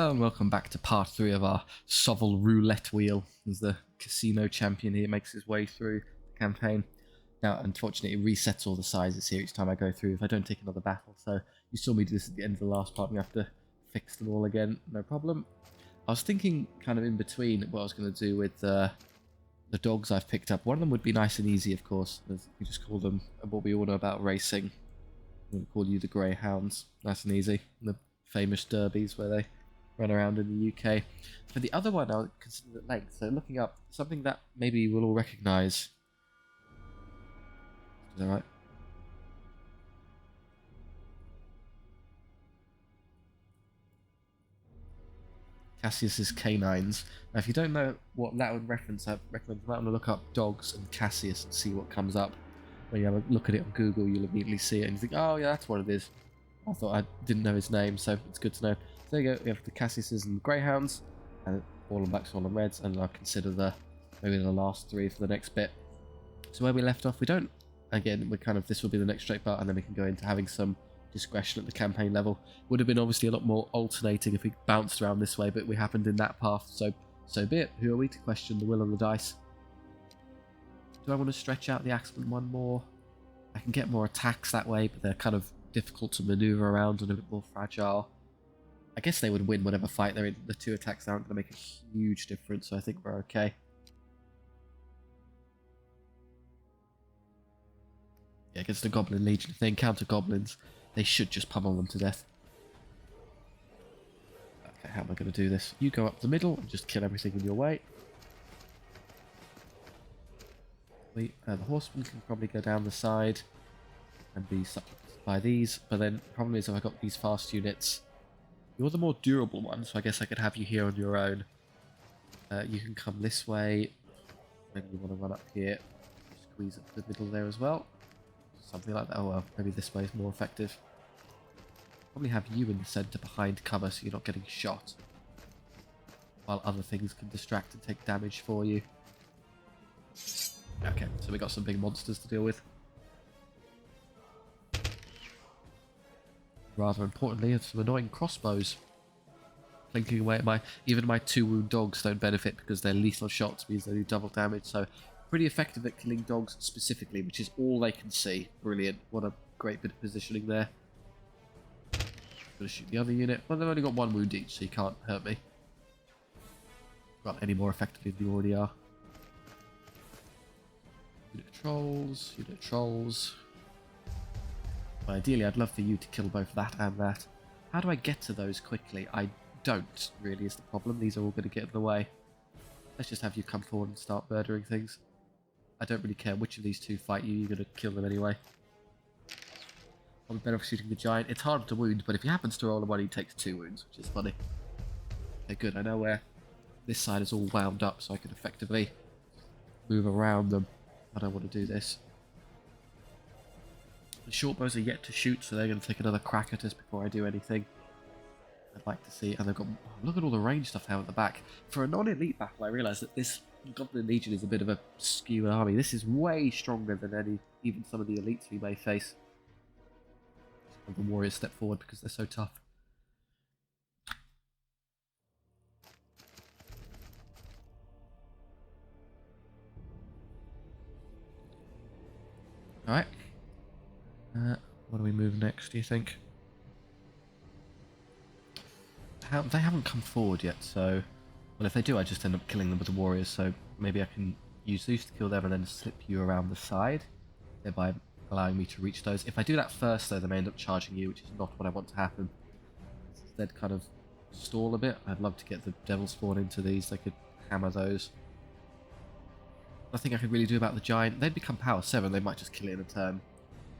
Hello and welcome back to part 3 of our SOVL roulette wheel as the casino champion here makes his way through the campaign. Now unfortunately it resets all the sizes here each time I go through if I don't take another battle, so you saw me do this at the end of the last part and we have to fix them all again, no problem. I was thinking kind of in between what I was going to do with the dogs I've picked up. One of them would be nice and easy, of course, as you just call them what we all know about racing. I'm going to call you the Greyhounds, nice and easy, the famous derbies where they run around in the UK. For the other one, I'll consider at length. So looking up something that maybe we'll all recognise. Is that right? Cassius's canines. Now, if you don't know what that would reference, I recommend you might want to look up dogs and Cassius and see what comes up. When you have a look at it on Google, you'll immediately see it and you think, oh yeah, that's what it is. I thought I didn't know his name, so it's good to know. So there you go, we have the Cassiuses and the Greyhounds, and all on blacks, all on reds, and I'll consider maybe the last 3 for the next bit. So where we left off, we don't, again, this will be the next straight part, and then we can go into having some discretion at the campaign level. Would have been obviously a lot more alternating if we bounced around this way, but we happened in that path, so be it. Who are we to question the will of the dice? Do I want to stretch out the accident one more? I can get more attacks that way, but they're kind of difficult to maneuver around and a bit more fragile. I guess they would win whatever fight they're in. The 2 attacks aren't going to make a huge difference, so I think we're okay. Yeah, against the Goblin Legion, if they encounter goblins, they should just pummel them to death. Okay, how am I going to do this? You go up the middle and just kill everything in your way. The horsemen can probably go down the side and be supplemented by these, but then the problem is if I got these fast units, you're the more durable one, so I guess I could have you here on your own. You can come this way, maybe you want to run up here, squeeze up the middle there as well, something like that. Oh well, maybe this way is more effective. Probably have you in the centre behind cover so you're not getting shot, while other things can distract and take damage for you. Okay, so we got some big monsters to deal with. Rather importantly, it's some annoying crossbows. Plinking away at even my 2 wound dogs don't benefit because their lethal shots means they do double damage, so pretty effective at killing dogs specifically, which is all they can see. Brilliant. What a great bit of positioning there. Gonna shoot the other unit. Well, they've only got 1 wound each, so you can't hurt me. Not any more effectively than you already are. Unit trolls, unit trolls. Well, ideally, I'd love for you to kill both that and that. How do I get to those quickly? I don't, really, is the problem. These are all going to get in the way. Let's just have you come forward and start murdering things. I don't really care which of these 2 fight you, you're going to kill them anyway. Probably better off shooting the giant. It's hard to wound, but if he happens to roll a 1, he takes 2 wounds, which is funny. Okay, good. I know where this side is all wound up, so I can effectively move around them. I don't want to do this. The shortbows are yet to shoot, so they're going to take another crack at us before I do anything. I'd like to see, and they've got, oh, look at all the range stuff now at the back. For a non-elite battle, I realise that this Goblin Legion is a bit of a skewed army. This is way stronger than even some of the elites we may face. The warriors step forward because they're so tough. Alright. What do we move next, do you think? They haven't come forward yet, so... Well, if they do, I just end up killing them with the warriors, so maybe I can use these to kill them and then slip you around the side, thereby allowing me to reach those. If I do that first, though, they may end up charging you, which is not what I want to happen. Instead, kind of stall a bit. I'd love to get the devil spawn into these. They could hammer those. Nothing I could really do about the giant. They'd become power 7. They might just kill it in a turn.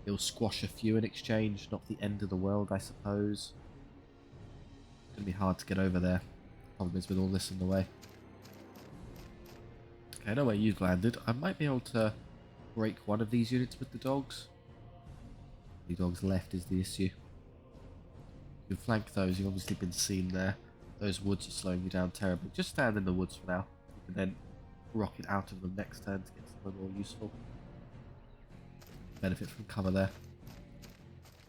He'll squash a few in exchange. Not the end of the world, I suppose. It's going to be hard to get over there. Problem is with all this in the way. Okay, I know where you've landed. I might be able to break one of these units with the dogs. The dogs left is the issue. You can flank those. You've obviously been seen there. Those woods are slowing you down terribly. Just stand in the woods for now. You can then rocket out of them next turn to get somewhere more useful. Benefit from cover there.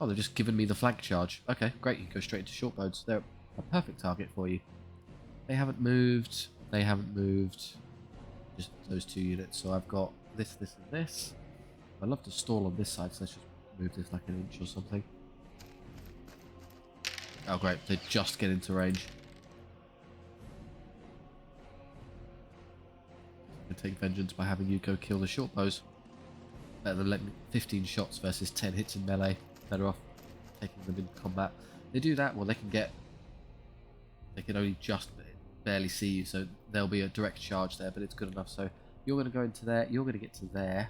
Oh, they've just given me the flank charge. Okay, great. You can go straight into short bows. They're a perfect target for you. They haven't moved. They haven't moved. Just those 2 units. So I've got this, this, and this. I'd love to stall on this side, so let's just move this like an inch or something. Oh great, they just get into range. I can take vengeance by having you go kill the short bows. Better than letting 15 shots versus 10 hits in melee. Better off taking them in combat. They do that, well they can only just barely see you, so there'll be a direct charge there, but it's good enough. So you're going to go into there, you're going to get to there,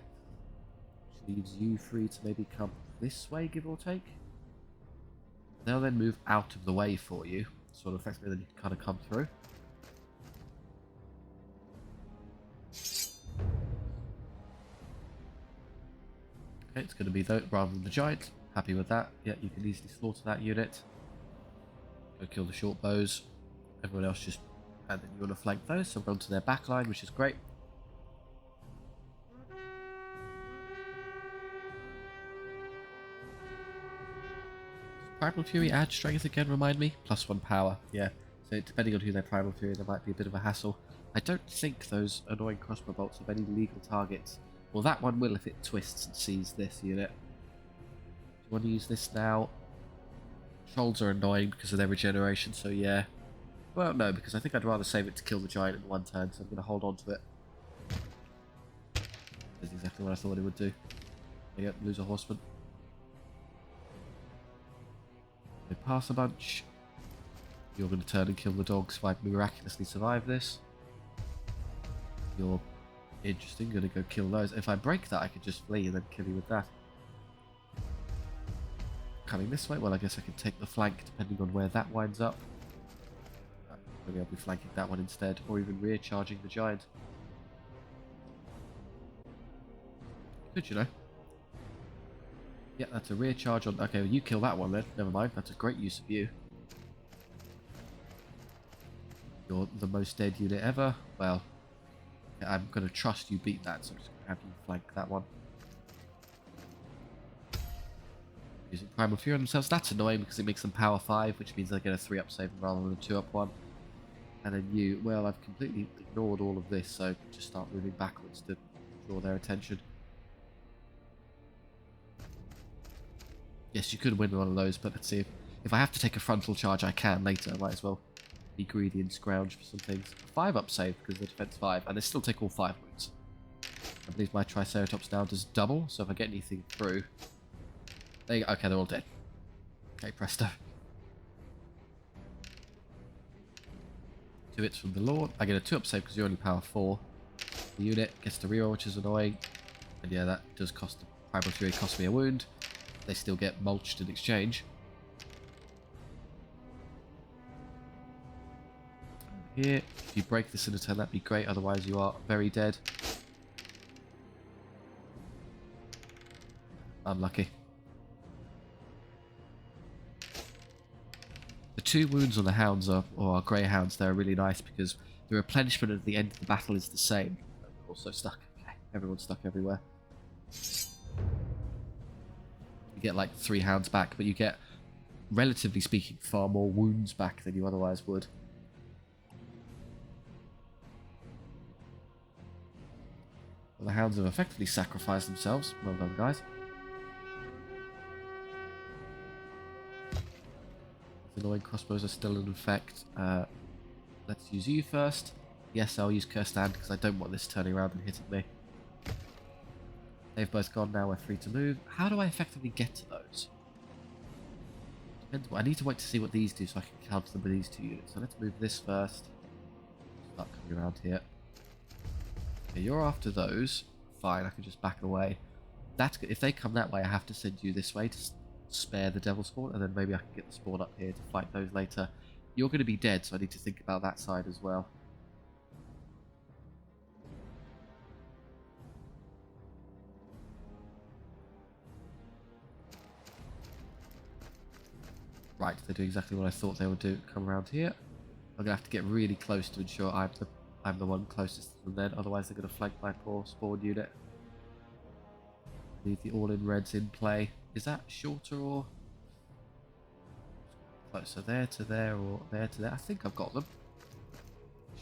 which leaves you free to maybe come this way, give or take. They'll then move out of the way for you, sort of effectively, then you can kind of come through. Okay, it's going to be though rather than the giant. Happy with that. Yeah, you can easily slaughter that unit. Go kill the short bows. Everyone else just, and then you want to flank those, so we're onto their back line, which is great. Primal Fury add strength again, remind me? +1 power, yeah. So depending on who their Primal Fury, there might be a bit of a hassle. I don't think those annoying crossbow bolts have any legal targets. Well, that one will if it twists and sees this unit. Do you want to use this now? Trolls are annoying because of their regeneration, so yeah. Well, no, because I think I'd rather save it to kill the giant in one turn, so I'm going to hold on to it. That's exactly what I thought it would do. Yep, lose a horseman. They pass a bunch. You're going to turn and kill the dogs if I miraculously survive this. You're interesting, going to go kill those. If I break that, I could just flee and then kill you with that. Coming this way, well, I guess I can take the flank depending on where that winds up. Maybe I'll be flanking that one instead, or even rear charging the giant. Good, you know. Yeah, that's a rear charge on. Okay, well, you kill that one then. Never mind, that's a great use of you. You're the most dead unit ever. Well, yeah, I'm going to trust you beat that, so I'm just going to have you flank that one. Using Primal Fury on themselves. That's annoying because it makes them power 5, which means they get a 3-up save rather than a 2-up one. And then you, well, I've completely ignored all of this, so just start moving backwards to draw their attention. Yes, you could win one of those, but let's see. If I have to take a frontal charge, I can later. I might as well be greedy and scrounge for some things. 5-up save because they're defense 5, and they still take all 5 wounds. I believe my Triceratops now does double, so if I get anything through... There you go. Okay, they're all dead. Okay, presto. 2 hits from the Lord. I get a 2-up save because you're only power 4. The unit gets the reroll, which is annoying. And yeah, that does cost the Primal Fury, cost me a wound. They still get mulched in exchange. Here, if you break this in a turn, that'd be great. Otherwise, you are very dead. Unlucky. The 2 wounds on the hounds are, or our greyhounds, they're really nice because the replenishment at the end of the battle is the same. They're also stuck. Okay, everyone's stuck everywhere. You get like 3 hounds back, but you get, relatively speaking, far more wounds back than you otherwise would. Well, the hounds have effectively sacrificed themselves. Well done, guys. The annoying crossbows are still in effect. Let's use you first. Yes, I'll use Cursed Hand because I don't want this turning around and hitting me. They've both gone now, we're free to move. How do I effectively get to those? Depends. I need to wait to see what these do so I can counter them with these 2 units. So let's move this first. Start coming around here. Okay, you're after those. Fine, I can just back away. That's good. If they come that way, I have to send you this way to spare the devil spawn, and then maybe I can get the spawn up here to fight those later. You're going to be dead, so I need to think about that side as well. Right, they do exactly what I thought they would do. Come around here. I'm going to have to get really close to ensure I'm the one closest to them then, otherwise they're going to flank my poor spawn unit. Leave the all-in reds in play. Is that shorter or... So there to there or there to there. I think I've got them.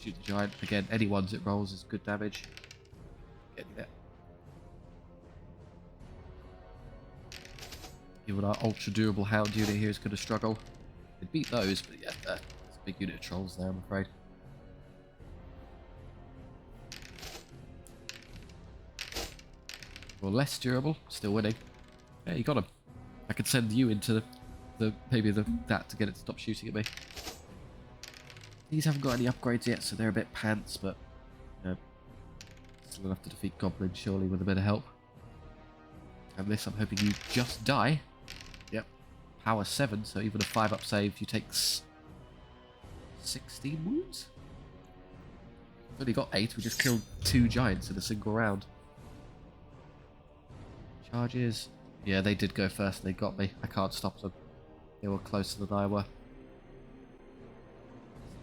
Shoot the giant. Again, any ones it rolls is good damage. Getting there. Even our ultra durable hound unit here is going to struggle. They beat those, but yeah, there's a big unit of trolls there, I'm afraid. Well, less durable, still winning. Yeah, you got him. I could send you into that to get it to stop shooting at me. These haven't got any upgrades yet, so they're a bit pants, but you know, still enough to defeat goblins, surely, with a bit of help. And this, I'm hoping you just die. Yep. Power 7, so even a 5-up save, you take 16 wounds? We've only got 8, we just killed 2 giants in a single round. Charges. Yeah, they did go first, they got me. I can't stop them. They were closer than I were.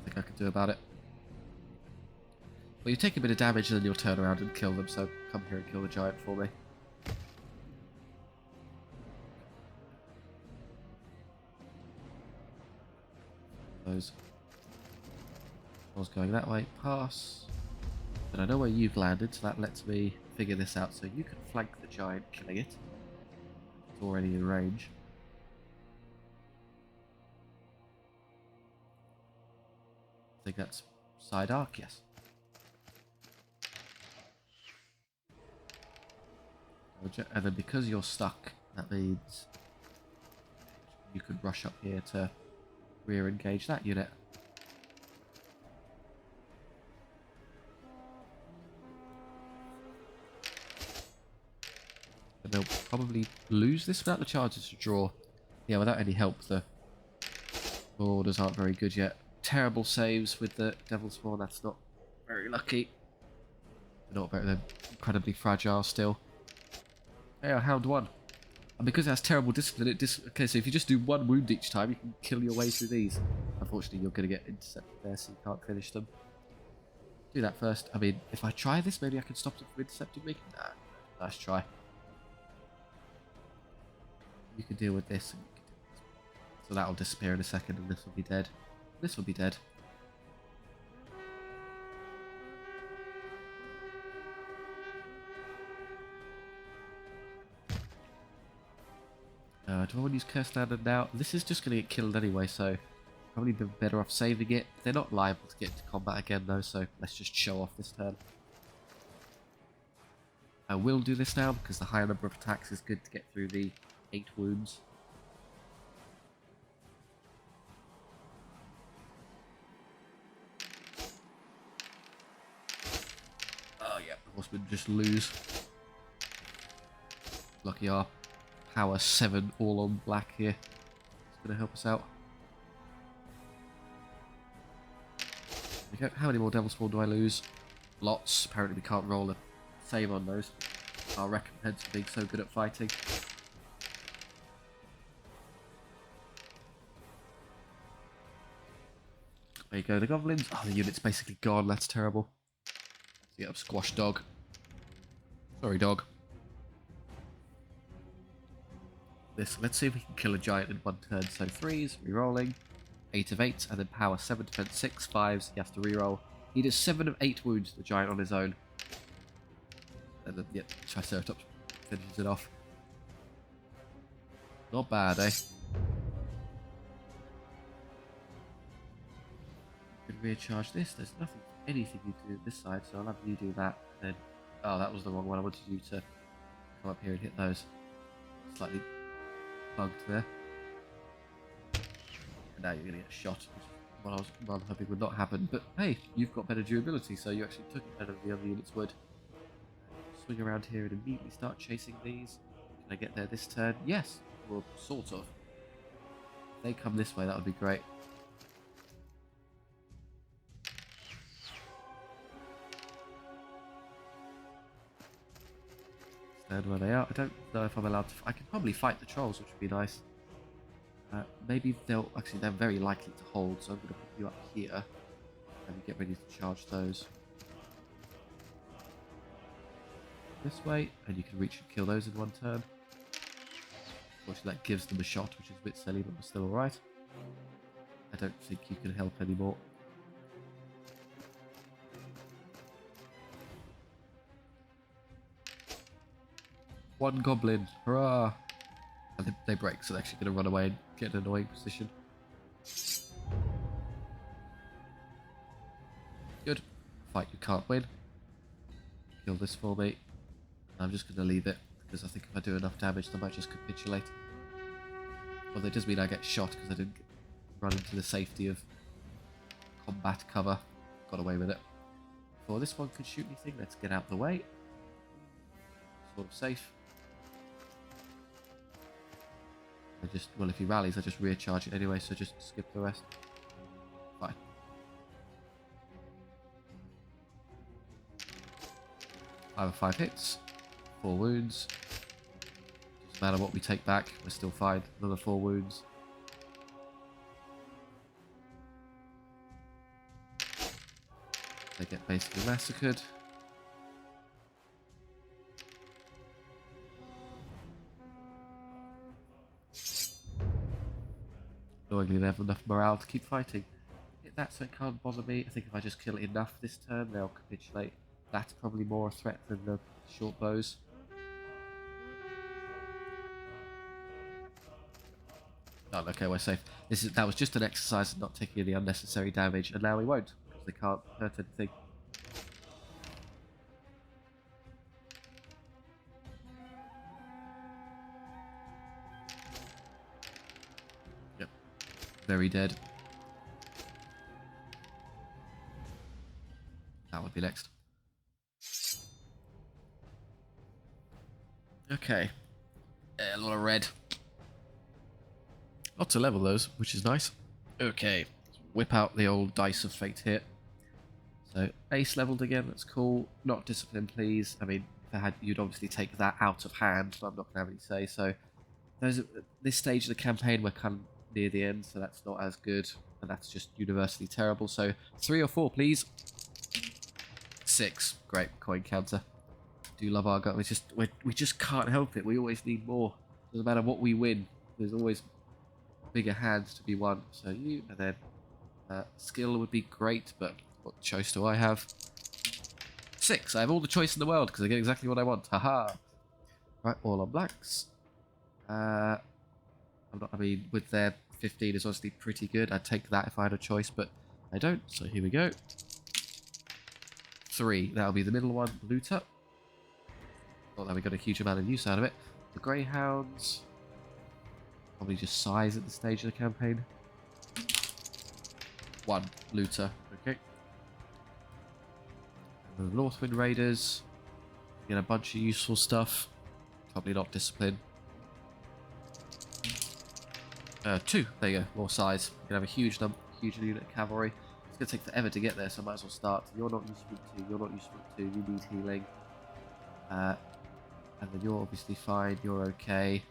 Nothing I could do about it. Well, you take a bit of damage and then you'll turn around and kill them, so come here and kill the giant for me. Those. I was going that way, pass. And I know where you've landed, so that lets me figure this out. So you can flank the giant, killing it. It's already in range. I think that's side arc, yes. And then because you're stuck, that means you could rush up here to rear engage that unit. And they'll probably lose this without the charges to draw. Yeah, without any help, the orders aren't very good yet. Terrible saves with the Devil's Spawn, that's not very lucky. They're not very, they're incredibly fragile still. Yeah, Hound 1. And because it has terrible discipline, okay, so if you just do 1 wound each time, you can kill your way through these. Unfortunately, you're going to get intercepted there, so you can't finish them. Do that first. I mean, if I try this, maybe I can stop them from intercepting me. Nah, nice try. You can deal with this. So that'll disappear in a second, and this will be dead. This will be dead. Do I want to use Curse Standard now? This is just going to get killed anyway, so probably been better off saving it. They're not liable to get into combat again though, so let's just show off this turn. I will do this now because the higher number of attacks is good to get through the 8 wounds. Oh yeah, the horsemen just lose. Lucky our power 7 all on black here. It's going to help us out. Okay, how many more Devil's Spawn do I lose? Lots. Apparently we can't roll a save on those. Our recompense for being so good at fighting. There you go, the goblins. Oh, the unit's basically gone. That's terrible. Get up, squash dog. Sorry, dog. This. Let's see if we can kill a giant in 1 turn. So 3s, rerolling. 8 of 8, and then power 7, defense 6, 5s. He has to reroll. He does 7 of 8 wounds to the giant on his own. And then, yep, Triceratops finishes it off. Not bad, eh? You can recharge this. There's anything you can do this side, so I'll have you do that. Then, oh, that was the wrong one. I wanted you to come up here and hit those. Slightly bugged there. And now you're going to get shot, which is what I was rather hoping would not happen. But hey, you've got better durability, so you actually took it better than the other units would. Swing around here and immediately start chasing these. Can I get there this turn? Yes, well, sort of. If they come this way, that would be great. Stand where they are. I don't know if I'm allowed to. I can probably fight the trolls, which would be nice. Maybe they'll. Actually, they're very likely to hold, so I'm going to put you up here and get ready to charge those. This way, and you can reach and kill those in 1 turn. Unfortunately, that gives them a shot, which is a bit silly, but we're still alright. I don't think you can help anymore. One goblin, hurrah! And they break, so they're actually going to run away and get an annoying position. Good. Fight you can't win. Kill this for me. I'm just going to leave it, because I think if I do enough damage, they might just capitulate. Well, that does mean I get shot, because I didn't run into the safety of combat cover. Got away with it. Before this one could shoot anything, let's get out of the way. Sort of safe. Well, if he rallies, I just rear charge it anyway, so just skip the rest. Fine. I have 5 hits, 4 wounds. Doesn't matter what we take back, we're still fine. Another 4 wounds. They get basically massacred. Annoyingly, they have enough morale to keep fighting. Hit that so it can't bother me. I think if I just kill it enough this turn, they'll capitulate. That's probably more a threat than the short bows. Oh, okay, we're safe. That was just an exercise in not taking any unnecessary damage, and now we won't, because they can't hurt anything. Yep. Very dead. That would be next. Okay. A lot of red. Lots of level those, which is nice. Okay. Whip out the old Dice of Fate here. So, ace leveled again, that's cool. Not discipline, please. I mean, if I had, you'd obviously take that out of hand, but I'm not going to have any say. So, this stage of the campaign, we're kind of near the end, so that's not as good. And that's just universally terrible. So, 3 or 4, please. 6. Great, coin counter. Do love our gun. We just can't help it. We always need more. Doesn't matter what we win. There's always bigger hands to be won. So you, and then skill would be great, but what choice do I have? 6. I have all the choice in the world because I get exactly what I want. Haha. Right, all on blacks. I mean, with their 15 is honestly pretty good. I'd take that if I had a choice, but I don't. So here we go. 3. That'll be the middle one. Looter. Not that we got a huge amount of use out of it. The Greyhounds. Probably just size at the stage of the campaign. 1. Looter. Okay. And the Northwind Raiders. Get a bunch of useful stuff. Probably not discipline. 2. There you go. More size. You can have a huge unit of cavalry. It's going to take forever to get there, so I might as well start. You're not useful too. You're not useful too. You need healing. And then you're obviously fine. You're okay.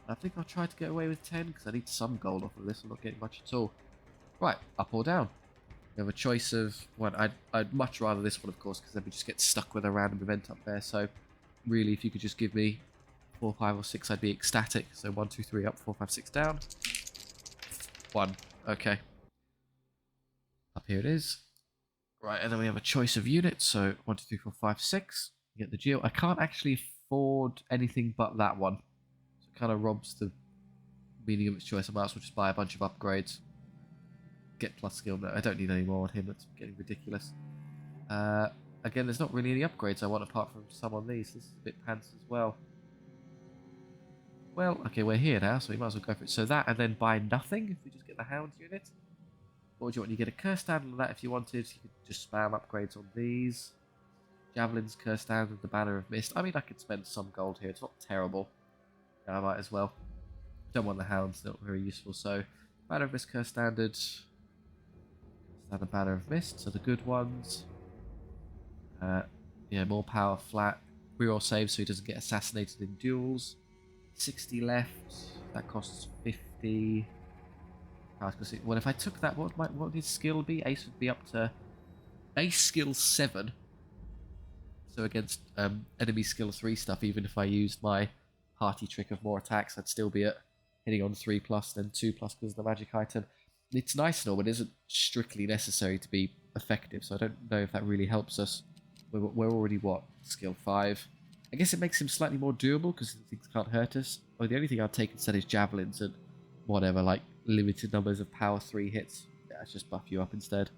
I think I'll try to get away with 10 because I need some gold off of this. I'm not getting much at all. Right, up or down. We have a choice of one. I'd much rather this one, of course, because then we just get stuck with a random event up there. So, really, if you could just give me 4, 5, or 6, I'd be ecstatic. So 1, 2, 3 up, 4, 5, 6 down. 1. Okay. Up here it is. Right, and then we have a choice of units. So 1, 2, 3, 4, 5, 6. You get the Geo. I can't actually afford anything but that one. So it kind of robs the meaning of its choice. I might as well just buy a bunch of upgrades. Get plus skill. No, I don't need any more on him. That's getting ridiculous. Again, there's not really any upgrades I want apart from some on these. This is a bit pants as well. Well, okay, we're here now, so we might as well go for it. So that, and then buy nothing if we just get the Hound unit. What do you want? You get a Curse Standard on that if you wanted. You could just spam upgrades on these. Javelins, Curse Standard, the Banner of Mist. I mean, I could spend some gold here. It's not terrible. Yeah, I might as well. Don't want the Hounds, not very useful. So, Banner of Mist, Curse Standard. And a Banner of Mist, so the good ones. Yeah, more power flat. Reroll save so he doesn't get assassinated in duels. 60 left. That costs 50. Well, if I took that, what would his skill be? Ace would be up to base skill 7. So against enemy skill 3 stuff, even if I used my party trick of more attacks, I'd still be at hitting on 3+, then 2+ because of the magic item. it's nice and all, but it isn't strictly necessary to be effective, so I don't know if that really helps us. We're already, what, skill 5? I guess it makes him slightly more durable, because things can't hurt us. Or the only thing I'd take instead is javelins and whatever, like limited numbers of power 3 hits. Yeah, let's just buff you up instead.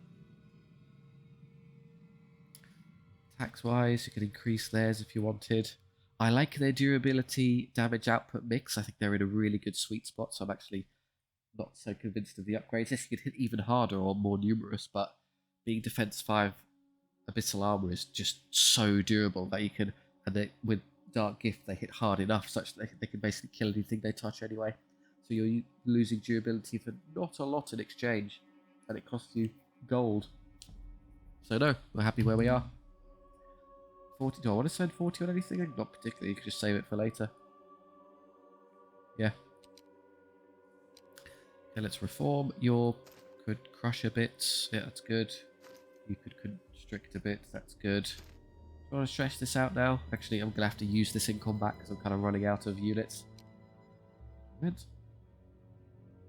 Attacks-wise, you can increase theirs if you wanted. I like their durability damage output mix. I think they're in a really good sweet spot, so I'm actually not so convinced of the upgrades. Yes, you could hit even harder or more numerous, but being defense 5 Abyssal Armor is just so durable that you can, and with Dark Gift they hit hard enough such that they can basically kill anything they touch anyway. So you're losing durability for not a lot in exchange, and it costs you gold. So no, we're happy where we are. 40. Do I want to spend 40 on anything? Not particularly. You could just save it for later. Yeah. Okay, let's reform. You could crush a bit. Yeah, that's good. You could constrict a bit. That's good. Do you want to stretch this out now? Actually, I'm going to have to use this in combat because I'm kind of running out of units. Good.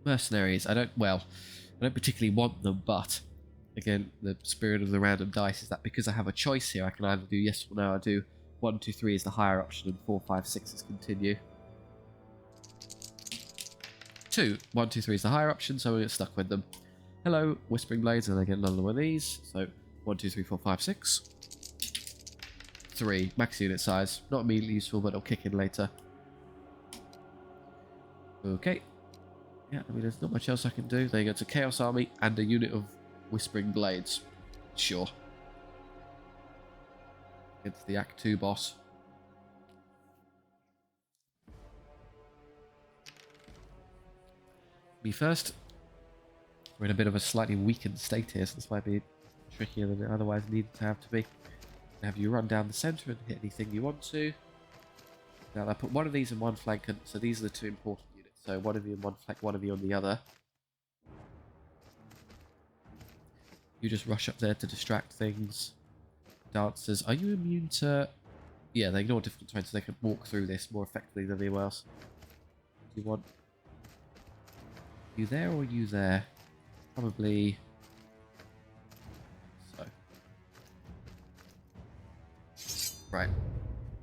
Mercenaries. I don't particularly want them, but again, the spirit of the random dice is that because I have a choice here, I can either do yes or no. I do 1, 2, 3 is the higher option, and 4, 5, 6 is continue. 2, 1, 2, 3 is the higher option, so we're stuck with them. Hello, Whispering Blades, and I get another one of these. So 1, 2, 3, 4, 5, 6. 3, max unit size. Not immediately useful, but it'll kick in later. Okay. Yeah, I mean, there's not much else I can do. There you go, it's a Chaos Army and a unit of Whispering Blades. Sure. Against the Act 2 boss. Me first. We're in a bit of a slightly weakened state here, so this might be trickier than it otherwise needed to have to be. Have you run down the centre and hit anything you want to. Now I put one of these in one flank, and so these are the 2 important units. So one of you in one flank, one of you on the other. You just rush up there to distract things. Dancers, are you immune to... Yeah, they ignore difficult terrain, so they can walk through this more effectively than anyone else. Do you want... You there or you there? Probably... So. Right.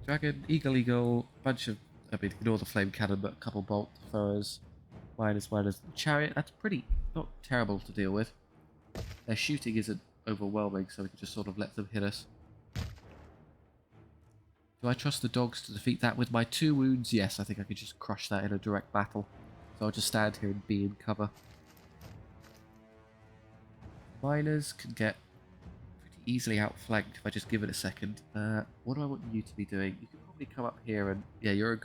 Dragon, eagle, bunch of... I mean, ignore the flame cannon, but a couple bolt throwers. Minus. Chariot, that's pretty... not terrible to deal with. Their shooting isn't overwhelming, so we can just sort of let them hit us. Do I trust the dogs to defeat that with my 2 wounds? Yes, I think I could just crush that in a direct battle. So I'll just stand here and be in cover. Miners can get pretty easily outflanked if I just give it a second. What do I want you to be doing? You can probably come up here and... Yeah, you're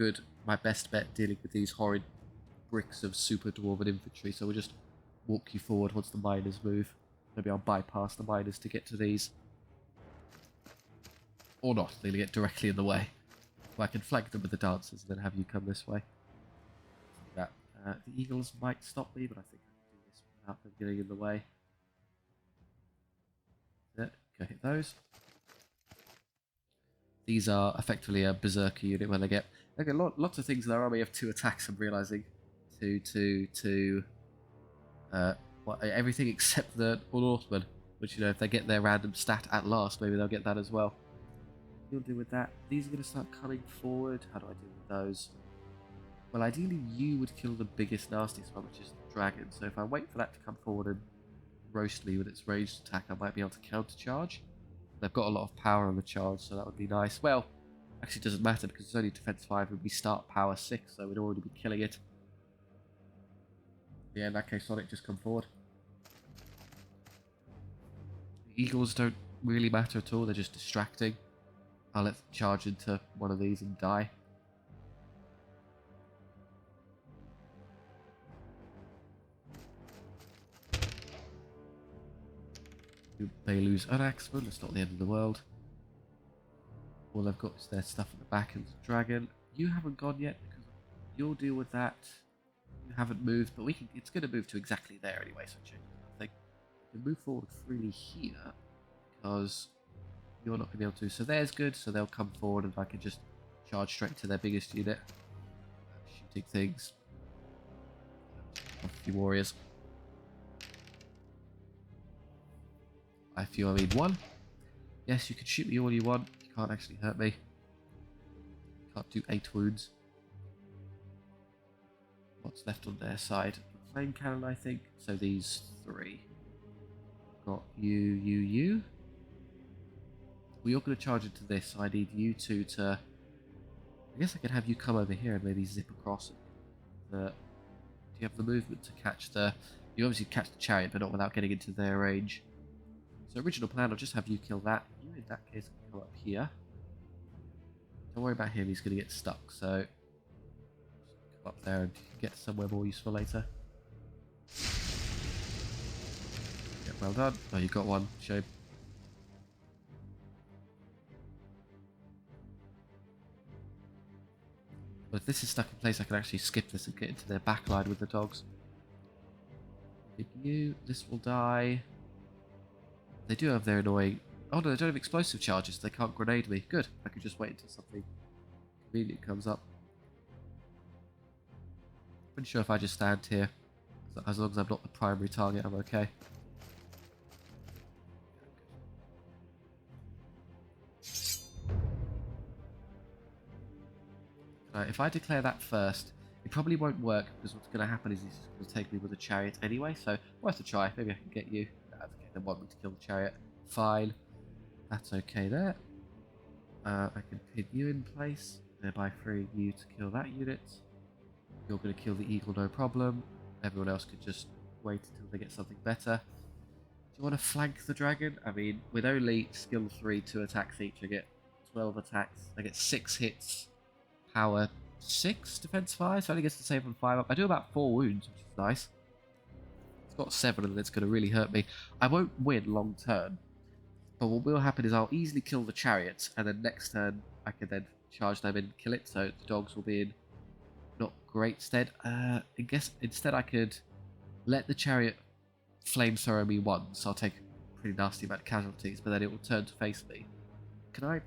my best bet dealing with these horrid bricks of super dwarven infantry, so we'll just walk you forward once the miners move. Maybe I'll bypass the miners to get to these. Or not, they'll get directly in the way. Well, I can flank them with the dancers and then have you come this way. That. The eagles might stop me, but I think I can do this without them getting in the way. Yeah, go hit those. These are effectively a berserker unit when they get lots of things in their army have 2 attacks, I'm realising. Everything except the Northmen, which, you know, if they get their random stat at last, maybe they'll get that as well. You'll do with that. These are going to start coming forward. How do I deal with those? Well, ideally you would kill the biggest, nastiest one, which is the dragon. So if I wait for that to come forward and roast me with its ranged attack, I might be able to counter-charge. They've got a lot of power on the charge, so that would be nice. Well, actually it doesn't matter because it's only defense 5 and we start power 6, so we'd already be killing it. Yeah, in that case, Sonic, just come forward. The eagles don't really matter at all, they're just distracting. I'll let them charge into one of these and die. They lose an axeman, it's not the end of the world. All they've got is their stuff at the back and the dragon. You haven't gone yet because you'll deal with that. You haven't moved, but it's going to move to exactly there anyway, so change nothing. We can move forward freely here because you're not going to be able to. So there's good, so they'll come forward and I can just charge straight to their biggest unit. Shooting things. A few warriors. I feel I need one. Yes, you can shoot me all you want. You can't actually hurt me. Can't do 8 wounds. What's left on their side? Flame cannon, I think. So these 3. Got you. Well, you're going to charge into this. So I need you two to... I guess I could have you come over here and maybe zip across. Do you have the movement to catch the... You obviously catch the chariot, but not without getting into their range. So original plan, I'll just have you kill that. You, in that case, can come up here. Don't worry about him, he's going to get stuck, so... Come up there and get somewhere more useful later. Yeah, well done. Oh, you got one. Shame. But if this is stuck in place, I can actually skip this and get into their backline with the dogs. Did you? This will die. They do have their annoying... Oh no, they don't have explosive charges. They can't grenade me. Good. I could just wait until something convenient comes up. I'm pretty sure if I just stand here, as long as I'm not the primary target, I'm okay. Right, if I declare that first, it probably won't work because what's going to happen is he's just going to take me with a chariot anyway, so worth a try. Maybe I can get you. That's okay, they want me to kill the chariot. Fine. That's okay there. I can pin you in place, thereby freeing you to kill that unit. You're going to kill the eagle, no problem. Everyone else could just wait until they get something better. Do you want to flank the dragon? I mean, with only skill 3, 2 attacks each, I get 12 attacks. I get 6 hits. Power 6, defense 5, so I only gets to save on 5 up. I do about 4 wounds, which is nice. It's got 7 and it's going to really hurt me. I won't win long term, but what will happen is I'll easily kill the chariots, and then next turn I can then charge them in and kill it, so the dogs will be in not great stead. I guess instead I could let the chariot flamethrower me once, so I'll take a pretty nasty amount of casualties, but then it will turn to face me. Can I...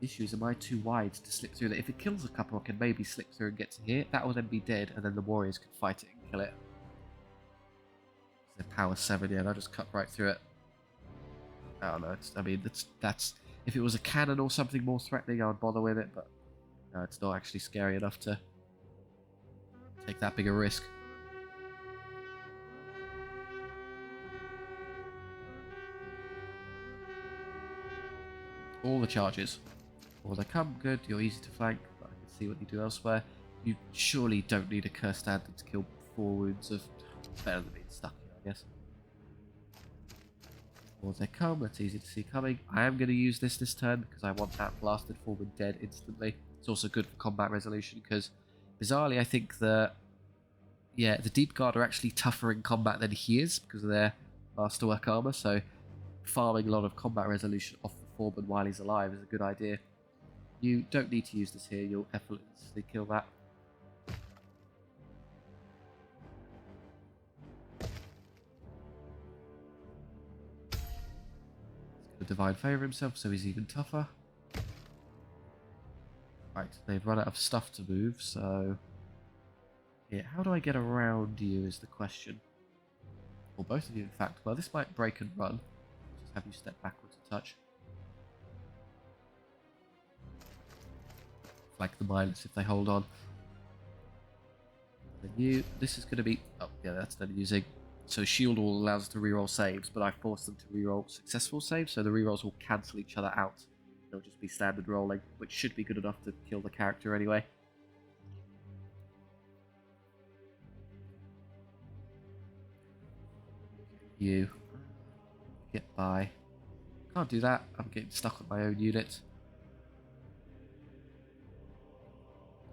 Issue is, am I too wide to slip through that? If it kills a couple, I can maybe slip through and get to here. That will then be dead, and then the warriors can fight it and kill it. They're power 7, yeah, and I'll just cut right through it. Oh no, I mean, that's... If it was a cannon or something more threatening, I would bother with it, but no, it's not actually scary enough to take that big a risk. All the charges. Well, they come good, you're easy to flank, but I can see what you do elsewhere. You surely don't need a curse standard to kill 4 wounds of... Better than being stuck here, I guess. Well, they come, that's easy to see coming. I am going to use this turn, because I want that blasted foreman dead instantly. It's also good for combat resolution, because bizarrely I think the Deep Guard are actually tougher in combat than he is, because of their masterwork armor, so farming a lot of combat resolution off the foreman while he's alive is a good idea. You don't need to use this here, you'll effortlessly kill that. He's going to Divine Favour himself, so he's even tougher. Right, they've run out of stuff to move, so... Yeah, how do I get around you is the question. Or both of you, in fact. Well, this might break and run. Just have you step backwards a touch. Flank the mindless if they hold on. Then you, this is going to be... Oh, yeah, that's them using... So shield wall allows us to reroll saves, but I forced them to reroll successful saves, so the rerolls will cancel each other out. They'll just be standard rolling, which should be good enough to kill the character anyway. You get by. Can't do that. I'm getting stuck on my own unit.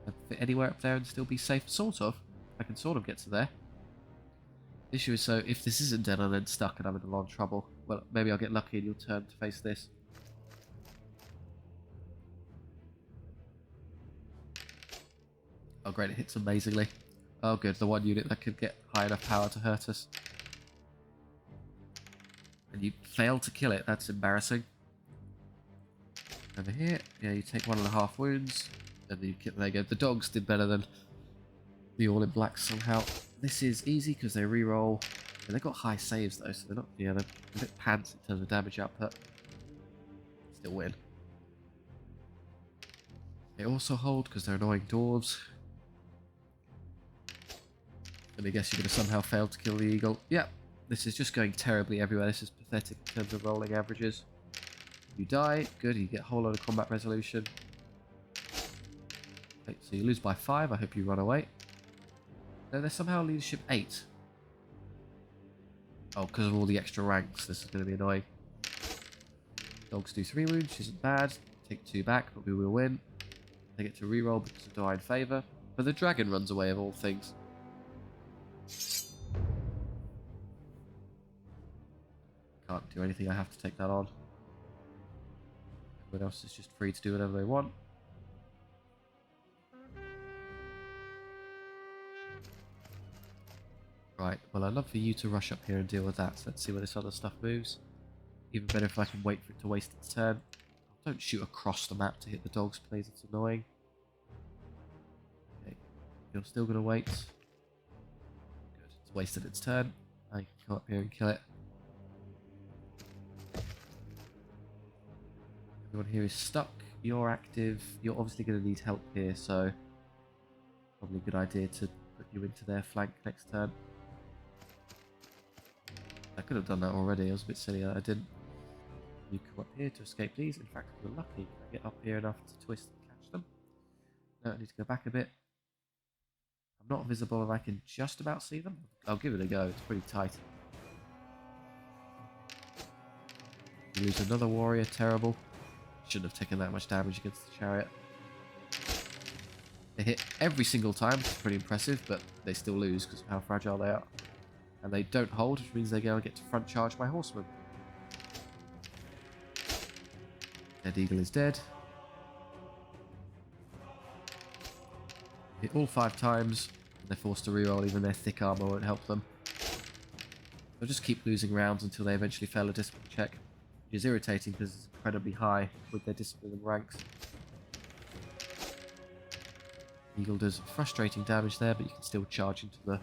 Can I fit anywhere up there and still be safe? Sort of. I can sort of get to there. The issue is, so if this isn't dead, I'm then stuck and I'm in a lot of trouble. Well, maybe I'll get lucky and you'll turn to face this. Oh great, it hits amazingly. Oh good, the one unit that could get high enough power to hurt us. And you fail to kill it, that's embarrassing. Over here, yeah, you take 1.5 wounds. And you get, there you go, the dogs did better than the all in black somehow. This is easy because they reroll Yeah, they've got high saves though, so they're not. Yeah, they're a bit pants in terms of damage output. Still win. They also hold because they're annoying dwarves. Let me guess you're going to somehow fail to kill the eagle. Yep, this is just going terribly everywhere. This is pathetic in terms of rolling averages. You die, good, you get a whole load of combat resolution. Okay, so you lose by 5, I hope you run away. No, there's somehow leadership 8. Oh, because of all the extra ranks, this is going to be annoying. Dogs do 3 wounds, which isn't bad. Take 2 back, but we will win. They get to reroll because of divine favour. But the dragon runs away of all things. Can't do anything, I have to take that on. Everyone else is just free to do whatever they want. Right, well I'd love for you to rush up here and deal with that, so let's see where this other stuff moves. Even better if I can wait for it to waste its turn. Don't shoot across the map to hit the dogs, please, it's annoying. Okay, you're still going to wait. Good, it's wasted its turn. I can come up here and kill it. Everyone here is stuck. You're active. You're obviously going to need help here, so probably a good idea to put you into their flank next turn. I could have done that already. I was a bit silly that I didn't. You come up here to escape these. In fact, if you're lucky, I get up here enough to twist and catch them. No, I need to go back a bit. I'm not visible and I can just about see them. I'll give it a go. It's pretty tight. You lose another warrior. Terrible. Shouldn't have taken that much damage against the chariot. They hit every single time, which is pretty impressive, but they still lose because of how fragile they are. And they don't hold, which means they're going to get to front charge my horsemen. Dead eagle is dead. Hit all 5 times, and they're forced to reroll, even their thick armor won't help them. They'll just keep losing rounds until they eventually fail a discipline check, which is irritating because it's incredibly high with their discipline and ranks. Eagle does frustrating damage there, but you can still charge into the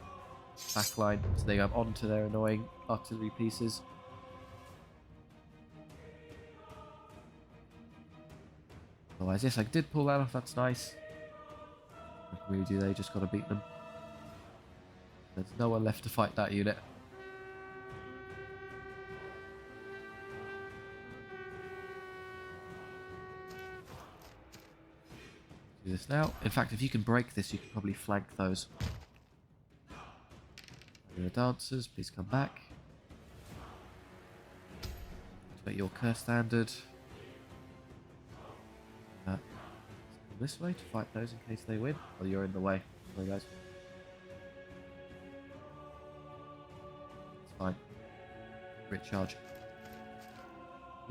back line, so they go on to their annoying artillery pieces. Otherwise, yes, I did pull that off, that's nice. What can we do? They just got to beat them. There's no one left to fight that unit. Do this now. In fact, if you can break this, you can probably flank those. The dancers, please come back. Activate your curse standard. Come this way to fight those in case they win. Oh, you're in the way. Sorry, guys. It's fine. Crit charge.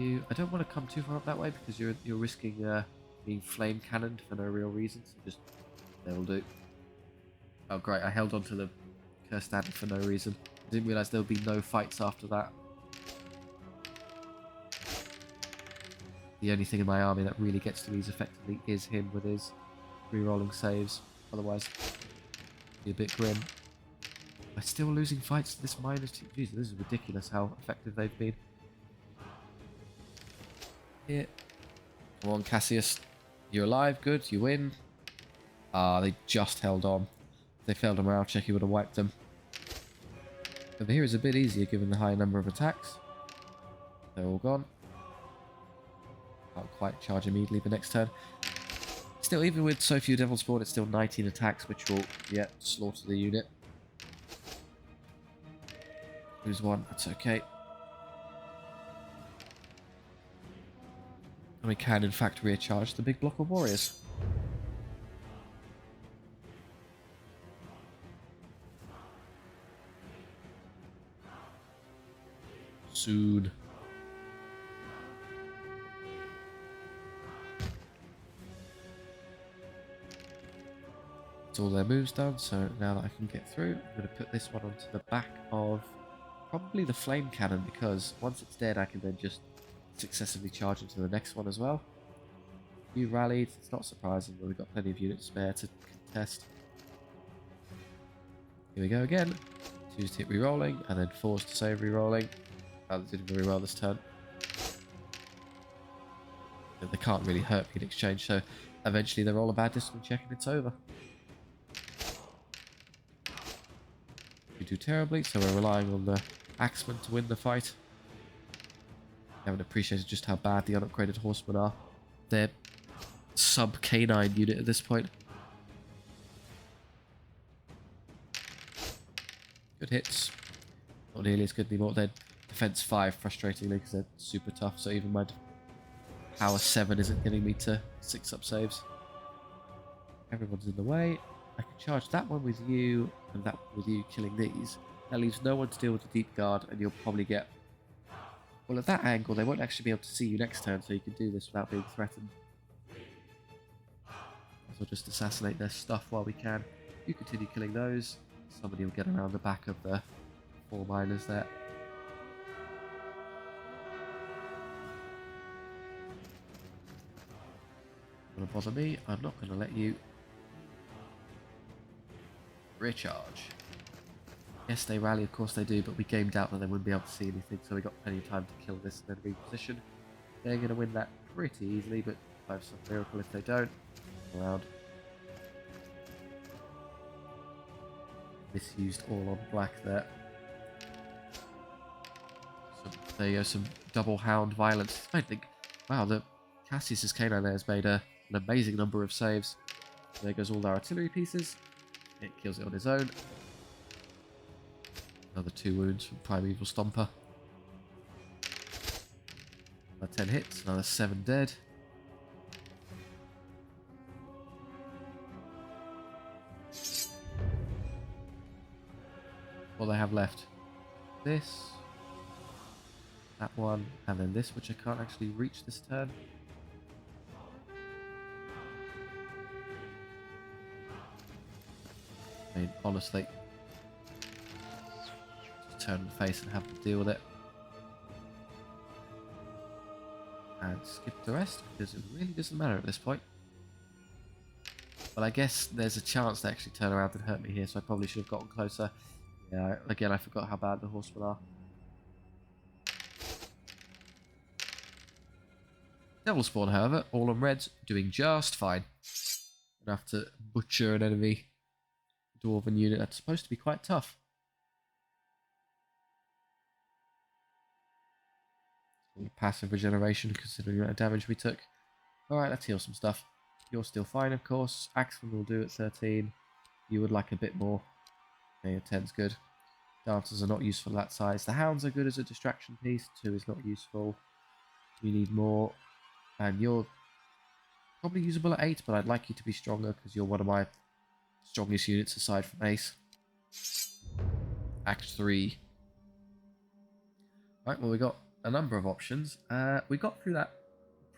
I don't want to come too far up that way because you're risking being flame cannoned for no real reason. So just they'll do. Oh great! I held on to the curse standard for no reason. I didn't realise there would be no fights after that. The only thing in my army that really gets to these effectively is him with his re-rolling saves. Otherwise, it'd be a bit grim. We're still losing fights to this minus 2. Jesus, this is ridiculous how effective they've been. Here. Come on, Cassius. You're alive. Good. You win. Ah, they just held on. If they failed a morale check, he would have wiped them. Over here is a bit easier given the high number of attacks. They're all gone. Can't quite charge immediately the next turn. Still, even with so few Devil Spawn, it's still 19 attacks, which will, yeah, slaughter the unit. Lose 1, that's okay. And we can, in fact, recharge the big block of warriors. Soon. All their moves done, so now that I can get through, I'm going to put this one onto the back of probably the flame cannon, because once it's dead I can then just successively charge into the next one as well. You rallied, it's not surprising, but we've got plenty of units spare to contest. Here we go again. 2s to hit re-rolling, and then 4s to save re-rolling. Oh, they did very well this turn. They can't really hurt me in exchange, so eventually they roll a bad discipline check and it's over. We do terribly, so we're relying on the Axemen to win the fight. I haven't appreciated just how bad the unupgraded horsemen are. They're sub-canine unit at this point. Good hits. Not nearly as good anymore. They're defense 5, frustratingly, because they're super tough, so even my power 7 isn't getting me to 6-up saves. Everyone's in the way. I can charge that one with you, and that one with you killing these. That leaves no one to deal with the deep guard, and you'll probably get... Well, at that angle, they won't actually be able to see you next turn, so you can do this without being threatened. So just assassinate their stuff while we can. You continue killing those. Somebody will get around the back of the 4 miners there. Not gonna bother me. I'm not gonna let you recharge. Yes, they rally, of course they do, but we gamed out that they wouldn't be able to see anything, so we got plenty of time to kill this and then reposition. They're gonna win that pretty easily, but by some miracle if they don't. Around. Misused all on black there. So there you go, some double hound violence. I think, wow, the Cassius's canine there has made an amazing number of saves. There goes all the artillery pieces. It kills it on his own. Another 2 wounds from Primeval Stomper. Another 10 hits, another 7 dead. What do they have left? This, that one, and then this, which I can't actually reach this turn. I mean, honestly, just turn the face and have to deal with it. And skip the rest, because it really doesn't matter at this point. But I guess there's a chance they actually turn around and hurt me here, so I probably should have gotten closer. Yeah, again, I forgot how bad the horsemen are. Devil Spawn, however, all on reds, doing just fine. Enough to butcher an enemy dwarven unit that's supposed to be quite tough. Passive regeneration, considering the amount of damage we took. Alright, let's heal some stuff. You're still fine, of course. Axeman will do at 13. You would like a bit more. Okay, 10's good. Dancers are not useful at that size. The hounds are good as a distraction piece. 2 is not useful. You need more. And you're probably usable at 8, but I'd like you to be stronger because you're one of my strongest units aside from Ace. Act 3. Right, well, we got a number of options. We got through that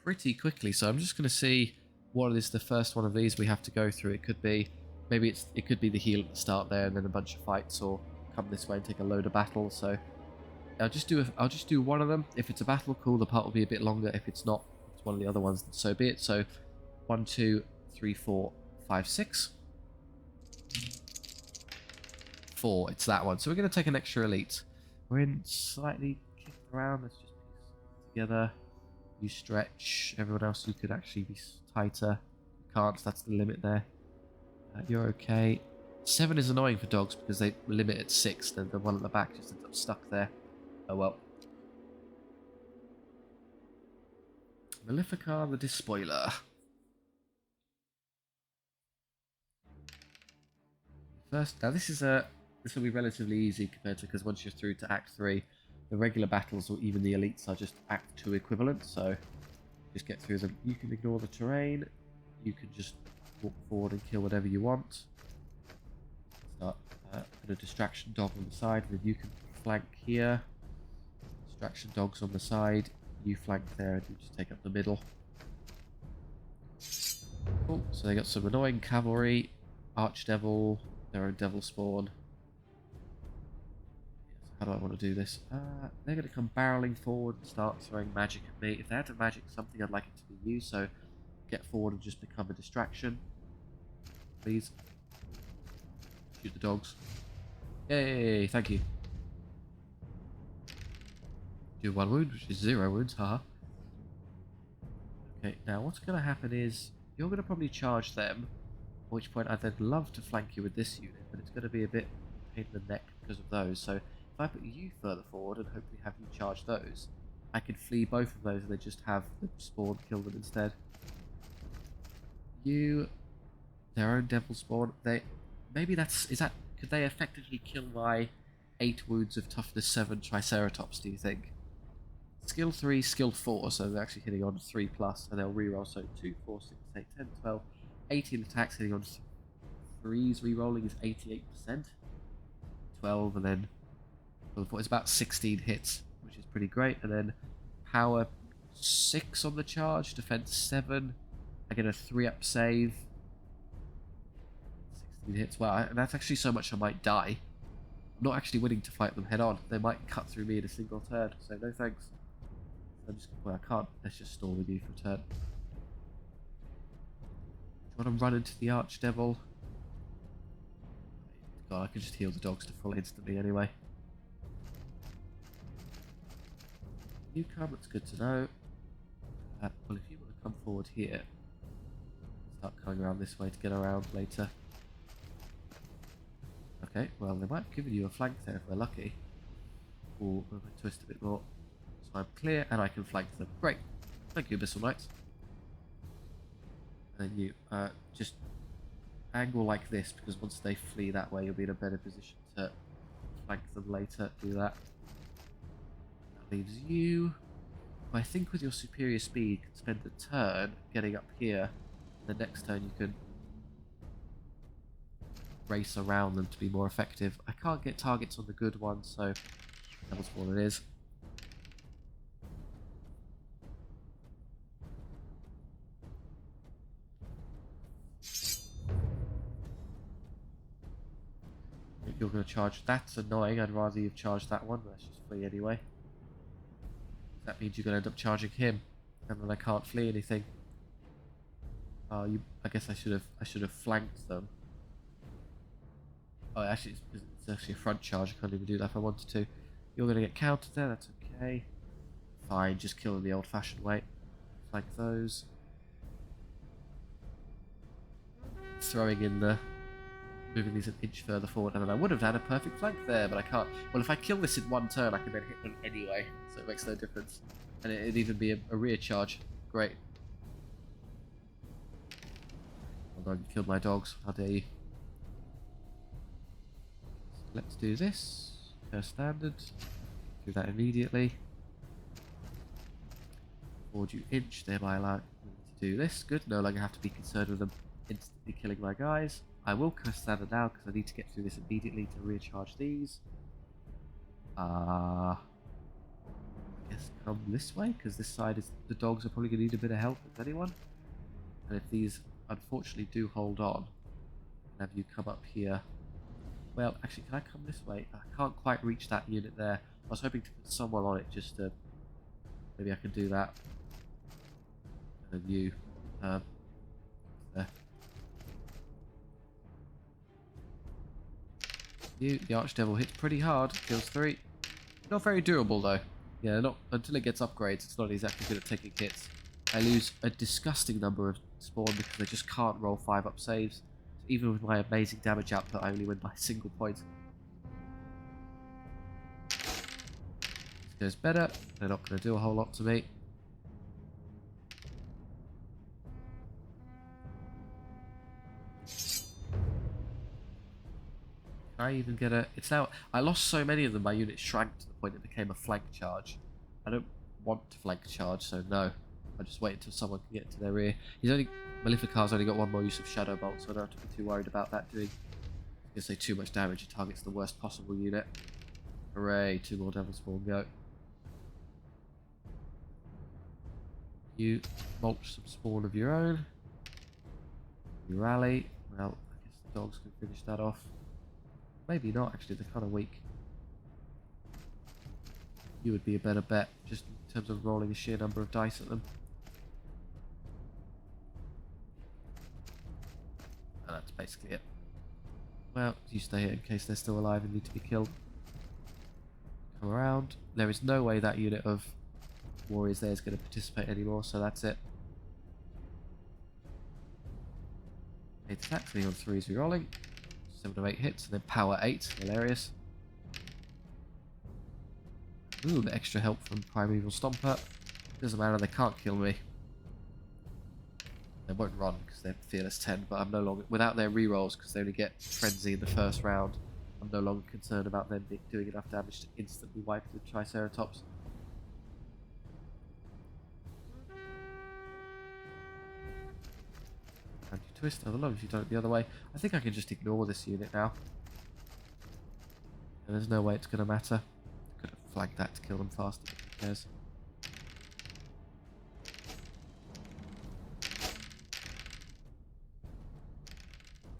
pretty quickly, so I'm just going to see what is the first one of these we have to go through. It could be, maybe it could be the heal at the start there and then a bunch of fights, or come this way and take a load of battles. So I'll just do one of them. If it's a battle, cool, the part will be a bit longer. If it's not, it's one of the other ones, so be it. So 1, 2, 3, 4, 5, 6. 4, it's that one. So we're going to take an extra elite. We're in slightly kicked around. Let's just piece it together. You stretch. Everyone else, you could actually be tighter. You can't, so that's the limit there. You're okay. 7 is annoying for dogs because they limit at 6. Then the one at the back just ends up stuck there. Oh well. Maleficar the Despoiler. First, now this will be relatively easy compared to, because once you're through to Act 3, the regular battles or even the elites are just Act 2 equivalent, so just get through them. You can ignore the terrain, you can just walk forward and kill whatever you want. Start, put a distraction dog on the side, and then you can flank here. Distraction dogs on the side, you flank there, and you just take up the middle. Cool, so they got some annoying cavalry, Archdevil, their own devil spawn. How do I want to do this? They're going to come barreling forward and start throwing magic at me. If they had to magic something, I'd like it to be you, so get forward and just become a distraction. Please. Shoot the dogs. Yay, thank you. Do 1 wound, which is 0 wounds, haha. Okay, now what's going to happen is you're going to probably charge them, at which point I'd then love to flank you with this unit, but it's going to be a bit pain in the neck because of those. So if I put you further forward and hopefully have you charge those, I could flee both of those and then just have the spawn kill them instead. You, their own devil spawn, maybe could they effectively kill my 8 wounds of toughness 7 Triceratops, do you think? Skill 3, skill 4, so they're actually hitting on 3+, and they'll reroll, so 2, 4, 6, 8, 10, 12, 18 attacks, hitting on 3s, rerolling is 88%, 12, and then it's about 16 hits, which is pretty great, and then power 6 on the charge, defense 7, I get a 3-up save, 16 hits, wow, that's actually so much I might die. I'm not actually willing to fight them head on, they might cut through me in a single turn, so no thanks. Well, I can't. Let's just stall with you for a turn. Do you want to run into the Archdevil? God, I could just heal the dogs to full instantly anyway. You come, that's good to know. Well, if you want to come forward here, start coming around this way to get around later. Okay, well, they might have given you a flank there if we're lucky. Or if I twist a bit more. So I'm clear and I can flank them. Great. Thank you, Abyssal Knights. And then you just angle like this, because once they flee that way, you'll be in a better position to flank them later. Do that. That leaves you. I think with your superior speed, you can spend a turn getting up here. The next turn you can race around them to be more effective. I can't get targets on the good ones, so that was what it is. You're going to charge. That's annoying. I'd rather you've charged that one. Let's just flee anyway. That means you're going to end up charging him, and then I can't flee anything. I guess I should have flanked them. Oh, actually, it's actually a front charge. I can't even do that if I wanted to. You're going to get countered there. That's okay. Fine. Just kill them the old-fashioned way. Flank those. Throwing in the. Moving these an inch further forward, and then I would have had a perfect flank there, but I can't. Well, if I kill this in one turn, I can then hit them anyway, so it makes no difference. And it'd even be a rear charge. Great. Hold on, you killed my dogs. How dare you? Let's do this. Per standard. Do that immediately. Forward you inch, thereby allowing me to do this. Good. No longer have to be concerned with them instantly killing my guys. I will cast standard now because I need to get through this immediately to recharge these. I guess come this way because this side is the dogs are probably going to need a bit of help if anyone. And if these unfortunately do hold on, have you come up here? Well, actually, can I come this way? I can't quite reach that unit there. I was hoping to put someone on it just to maybe I can do that. And then you there. The Archdevil hits pretty hard, kills 3. Not very durable though. Yeah, not until it gets upgrades, it's not exactly good at taking hits. I lose a disgusting number of spawn because they just can't roll 5-up saves. So even with my amazing damage output, I only win by a single point. This goes better. They're not going to do a whole lot to me. I even get a... It's now... I lost so many of them, my unit shrank to the point it became a flank charge. I don't want to flank charge, so no. I'll just wait until someone can get to their rear. Maleficar's only got 1 more use of Shadow Bolt, so I don't have to be too worried about that doing... I was going to say too much damage, it targets the worst possible unit. Hooray, 2 more Devil Spawn go. You mulch some spawn of your own. You rally. Well, I guess the dogs can finish that off. Maybe not, actually, they're kind of weak. You would be a better bet, just in terms of rolling a sheer number of dice at them. And that's basically it. Well, you stay here in case they're still alive and need to be killed. Come around. There is no way that unit of warriors there is going to participate anymore, so that's it. 8 attacks, leading on 3s rerolling. 7 of 8 hits, and then power 8. Hilarious. Ooh, the extra help from Primeval Stomper. Doesn't matter, they can't kill me. They won't run because they're Fearless 10, but I'm no longer, without their rerolls, because they only get Frenzy in the first round, I'm no longer concerned about them doing enough damage to instantly wipe the Triceratops. Anti-twist, as long as you've done it the other way. I think I can just ignore this unit now. And there's no way it's going to matter. Could have flagged that to kill them faster, but who cares?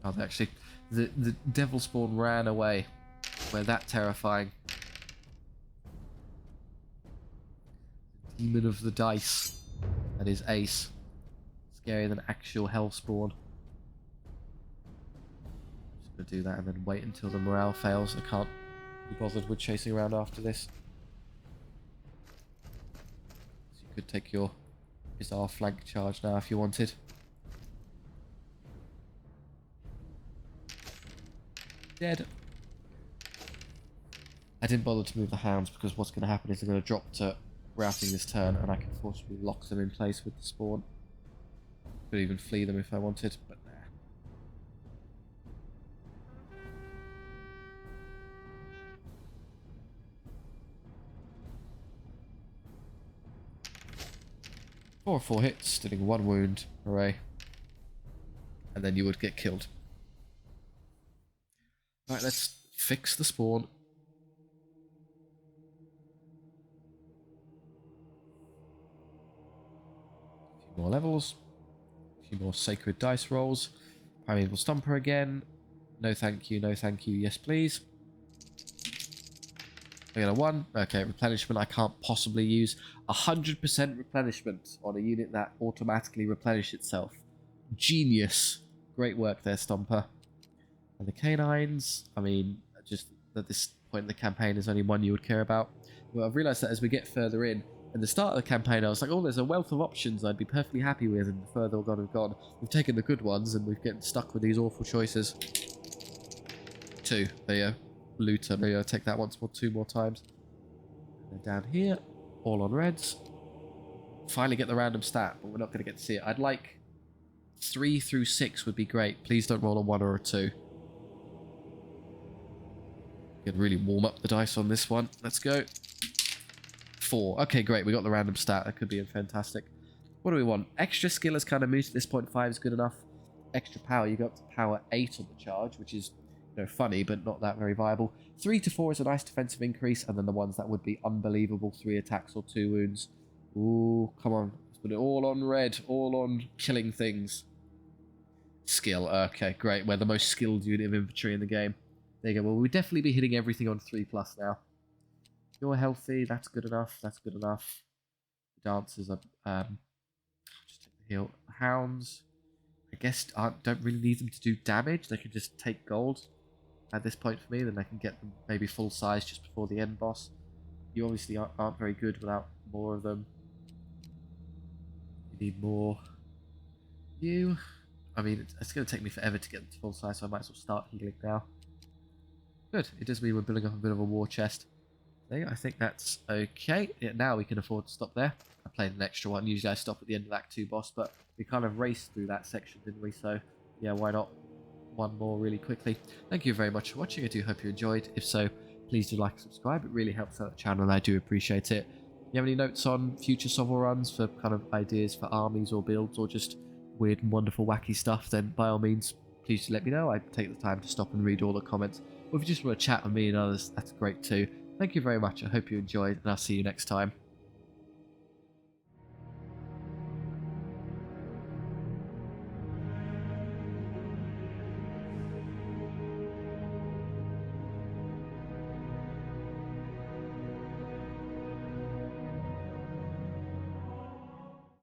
Oh, actually, the Devil Spawn ran away. We're that terrifying. Demon of the Dice. That is Ace. Scarier than actual Hellspawn. Just gonna do that and then wait until the morale fails. I can't be bothered with chasing around after this. So you could take your bizarre flank charge now if you wanted. Dead. I didn't bother to move the hounds because what's going to happen is they're going to drop to routing this turn and I can forcibly lock them in place with the spawn. Could even flee them if I wanted, but nah. Four or 4 hits, dealing 1 wound. Hooray. And then you would get killed. Right, let's fix the spawn. A few more levels. A few more sacred dice rolls. Primeval Stomper again. No thank you, no thank you, yes please. I got a 1. Okay, replenishment I can't possibly use. 100% replenishment on a unit that automatically replenishes itself. Genius. Great work there, Stomper. And the canines, I mean, just at this point in the campaign, there's only one you would care about. Well, I've realised that as we get further in, at the start of the campaign, I was like, oh, there's a wealth of options I'd be perfectly happy with, and the further we've gone, we've taken the good ones, and we've getting stuck with these awful choices. 2, there you go. Looter, maybe I'll take that once more, 2 more times. And then down here, all on reds. Finally get the random stat, but we're not going to get to see it. I'd like 3 through 6 would be great. Please don't roll a 1 or a 2. You can really warm up the dice on this one. Let's go. 4. Okay, great. We got the random stat. That could be fantastic. What do we want? Extra skill is kind of moot at this point. 5 is good enough. Extra power. You go up to power 8 on the charge, which is, you know, funny, but not that very viable. 3 to 4 is a nice defensive increase, and then the ones that would be unbelievable. 3 attacks or 2 wounds. Ooh, come on. Let's put it all on red. All on killing things. Skill. Okay, great. We're the most skilled unit of infantry in the game. There you go. Well, we'll definitely be hitting everything on 3+ now. You're healthy. That's good enough. That's good enough. Dancers are... just take the heal. Hounds, I guess, don't really need them to do damage. They can just take gold at this point for me. Then I can get them maybe full size just before the end boss. You obviously aren't very good without more of them. You need more. You... I mean, it's going to take me forever to get them to full size, so I might as well start healing now. Good. It does mean we're building up a bit of a war chest. There, I think that's okay. Yeah, now we can afford to stop there. I played an extra one. Usually I stop at the end of Act 2 boss, but we kind of raced through that section, didn't we? So, yeah, why not one more really quickly? Thank you very much for watching. I do hope you enjoyed. If so, please do like and subscribe. It really helps out the channel, and I do appreciate it. If you have any notes on future SOVL runs for kind of ideas for armies or builds or just weird and wonderful wacky stuff, then by all means, please let me know. I take the time to stop and read all the comments. Or if you just want to chat with me and others, that's great too. Thank you very much. I hope you enjoyed, and I'll see you next time.